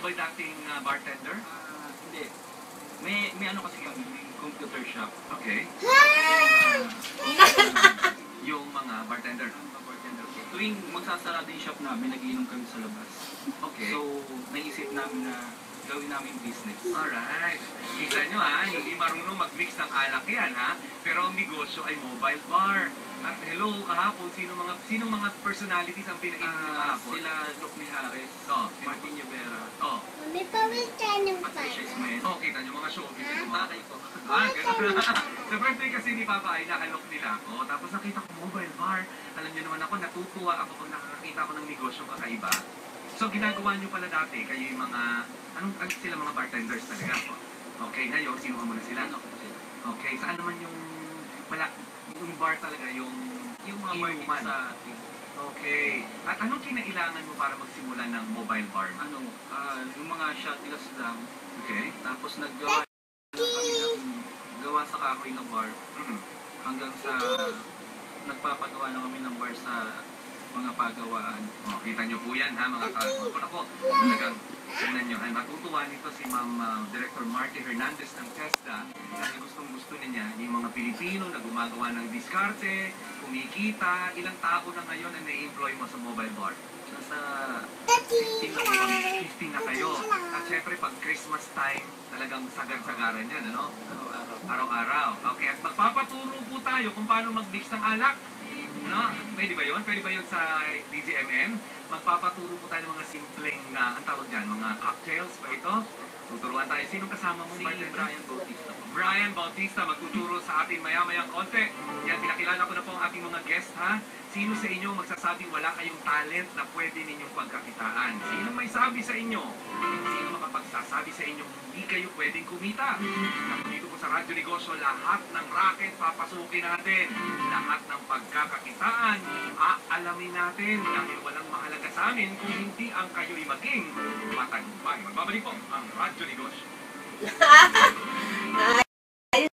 ba'y dating bartender? Hindi. May ano kasi kami, may computer shop. Okay. Yung mga bartender. Mga bartender po. Tuwing magsasara din shop namin, nagiinom kami sa labas. Okay. So, naisip namin na gawin namin business. Alright. Kita nyo hindi marunong mag-mix ng alak yan pero ang negosyo ay mobile bar. At hello, kahapon, sino mga personalities ang pinainom nyo kahapon? Sila Doc ni Harris, Martin Rivera, May pawis ng Patricia pala. Smith. Kita nyo mga showbiz. Tatay ko. Ganun. Sa birthday kasi ni Papa ay nakalok nila ako. Tapos nakita ko mobile bar. Alam niyo naman ako, natutuwa ako pag nakakita ko ng negosyo kakaiba. So ginagawa niyo pala dati, kayo yung mga, anong sila mga bartenders talaga po? Okay, ngayon, sino muna sila? Okay, saan naman yung bar talaga, yung mga bar dito inuman? sa ating. Okay. At anong kinailangan mo para magsimula ng mobile bar? Yung mga shot glass lang. Okay. Tapos naggawa kami ng gawa sa kahoy ng bar. Hanggang sa nagpapagawa na kami ng bar sa mga pagawaan. Kita nyo po yan mga kalapon ako. Talagang tingnan nyo. Ay matutuwa nito si Ma'am Director Marty Hernandez ng TESDA dahil gustong-gusto niya yung mga Pilipino na gumagawa ng diskarte, kumikita. Ilang tao na ngayon na na-employ mo sa mobile bar? Nasa 15 na kami. 15 na kayo. At syempre pag Christmas time, talagang sagar-sagaran yan, Araw-araw. Araw-araw. Okay, at magpapaturo po tayo kung paano mag-mix ng alak. Pwede ba yun? Pwede ba yun sa DGMM? Magpapaturo po tayo ng mga simpleng, ang tawag dyan, mga cocktails ba ito? Tuturuan tayo. Sino kasama mo? Si Brian Bautista. Brian Bautista, magtuturo sa atin maya-mayang konti. Yan, pinakilala ko na po ang ating mga guest, Sino sa inyo magsasabing wala kayong talent na pwede ninyong pagkakitaan? Sino may sabi sa inyo? Sino makapagsasabi sa inyo hindi kayo pwedeng kumita? Dito po sa Radyo Negosyo, lahat ng racket papasukin natin. Lahat ng pagkakakitaan, aalamin natin dahil walang mahalaga sa amin kung hindi ang kayo'y maging matagumpay. Magbabalik po ang Radyo Negosyo.